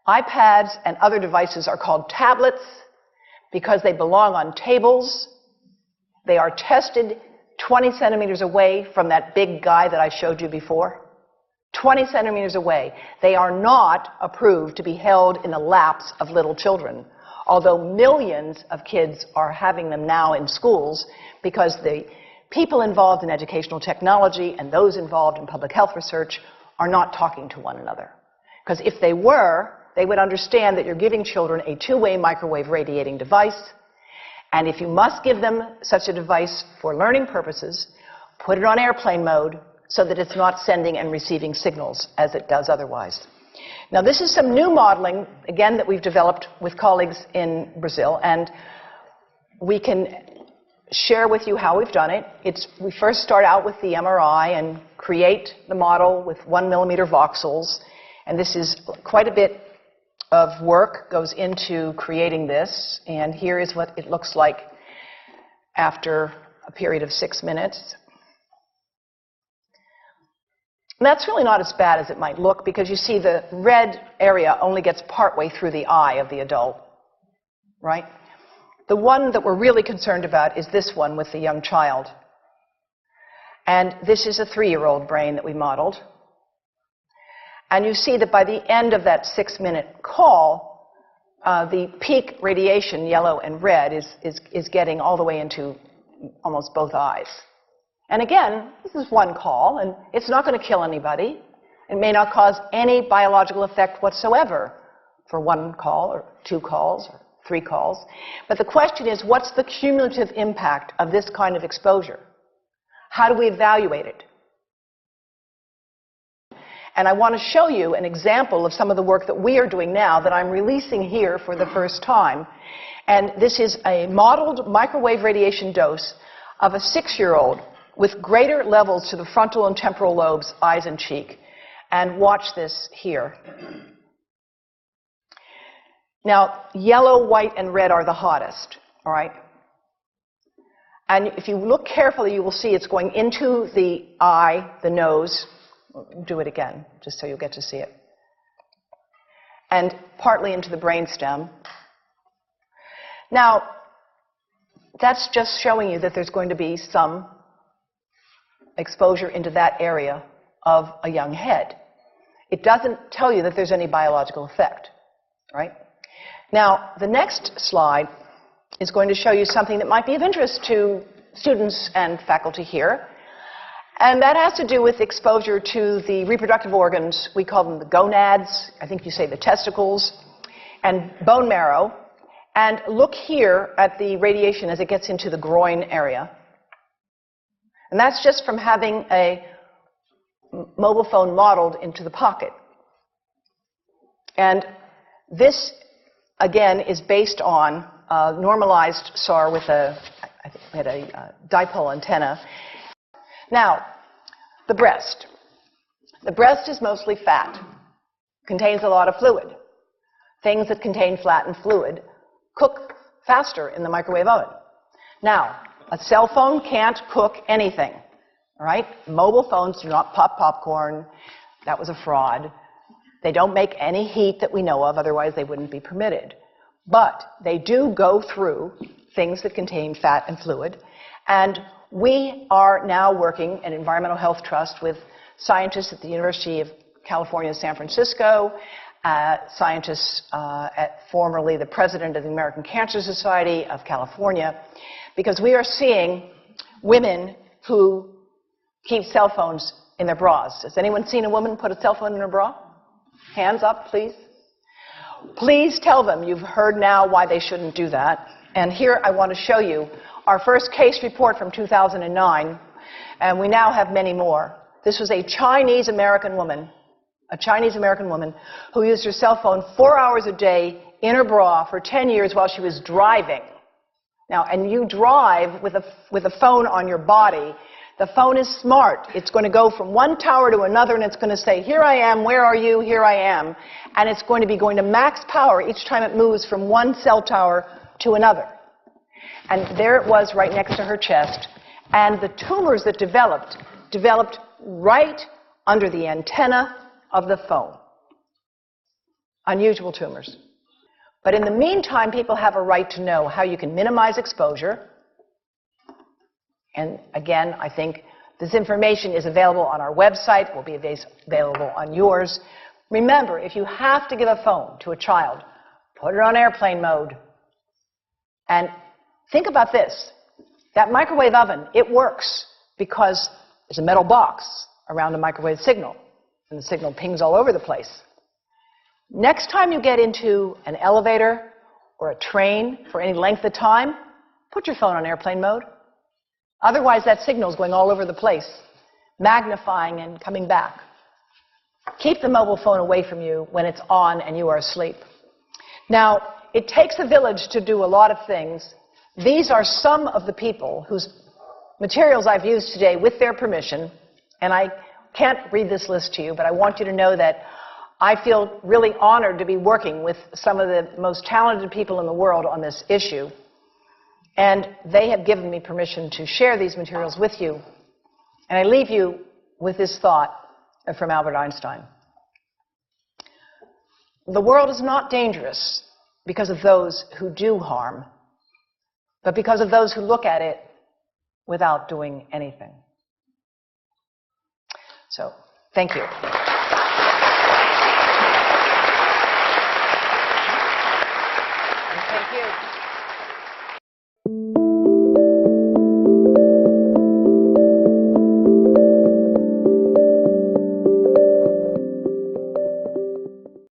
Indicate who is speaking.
Speaker 1: iPads and other devices are called tablets because they belong on tables. They are tested 20 centimeters away from that big guy that I showed you before. 20 centimeters away. They are not approved to be held in the laps of little children, although millions of kids are having them now in schools because the people involved in educational technology and those involved in public health research are not talking to one another. Because if they were, they would understand that you're giving children a two-way microwave radiating device, and if you must give them such a device for learning purposes, put it on airplane mode so that it's not sending and receiving signals as it does otherwise. Now, this is some new modeling, again, that we've developed with colleagues in Brazil, and we can share with you how we've done it. We first start out with the MRI and create the model with 1 millimeter voxels, and this is quite a bit of work goes into creating this, and here is what it looks like after a period of 6 minutes. And that's really not as bad as it might look, because you see the red area only gets partway through the eye of the adult, right? The one that we're really concerned about is this one with the young child. And this is a 3-year-old brain that we modeled. And you see that by the end of that 6-minute call, the peak radiation, yellow and red, is getting all the way into almost both eyes. And again, this is one call, and it's not going to kill anybody. It may not cause any biological effect whatsoever for 1 call or 2 calls or 3 calls. But the question is, what's the cumulative impact of this kind of exposure? How do we evaluate it? And I want to show you an example of some of the work that we are doing now that I'm releasing here for the first time. And this is a modeled microwave radiation dose of a 6-year-old with greater levels to the frontal and temporal lobes, eyes and cheek. And watch this here. Now, yellow, white, and red are the hottest, all right? And if you look carefully, you will see it's going into the eye, the nose. Do it again, just so you'll get to see it. And partly into the brainstem. Now, that's just showing you that there's going to be some exposure into that area of a young head. It doesn't tell you that there's any biological effect, right? Now, the next slide is going to show you something that might be of interest to students and faculty here. And that has to do with exposure to the reproductive organs. We call them the gonads. I think you say the testicles. And bone marrow. And look here at the radiation as it gets into the groin area. And that's just from having a mobile phone modeled into the pocket. And this, again, is based on a normalized SAR with I think we had a dipole antenna. Now, the breast. The breast is mostly fat, contains a lot of fluid. Things that contain fat and fluid cook faster in the microwave oven. Now, a cell phone can't cook anything, all right? Mobile phones do not pop popcorn. That was a fraud. They don't make any heat that we know of, otherwise they wouldn't be permitted. But they do go through things that contain fat and fluid. And we are now working at Environmental Health Trust with scientists at the University of California, San Francisco, scientists at formerly the president of the American Cancer Society of California, because we are seeing women who keep cell phones in their bras. Has anyone seen a woman put a cell phone in her bra? Hands up, please. Please tell them you've heard now why they shouldn't do that. And here I want to show you our first case report from 2009, and we now have many more. This was a Chinese-American woman who used her cell phone 4 hours a day in her bra for 10 years while she was driving. Now, and you drive with a phone on your body. The phone is smart. It's going to go from one tower to another, and it's going to say, here I am, where are you, here I am. And it's going to be going to max power each time it moves from one cell tower to another. And there it was right next to her chest. And the tumors that developed right under the antenna of the phone. unusual tumors. But in the meantime, people have a right to know how you can minimize exposure. And again, I think this information is available on our website, will be available on yours. Remember, if you have to give a phone to a child, put it on airplane mode. And think about this. That microwave oven, it works because there's a metal box around the microwave signal, and the signal pings all over the place. Next time you get into an elevator or a train for any length of time, put your phone on airplane mode. Otherwise, that signal is going all over the place, magnifying and coming back. Keep the mobile phone away from you when it's on and you are asleep. Now, it takes a village to do a lot of things. These are some of the people whose materials I've used today with their permission, and I can't read this list to you, but I want you to know that I feel really honored to be working with some of the most talented people in the world on this issue. And they have given me permission to share these materials with you. And I leave you with this thought from Albert Einstein. The world is not dangerous because of those who do harm, but because of those who look at it without doing anything. So, thank you.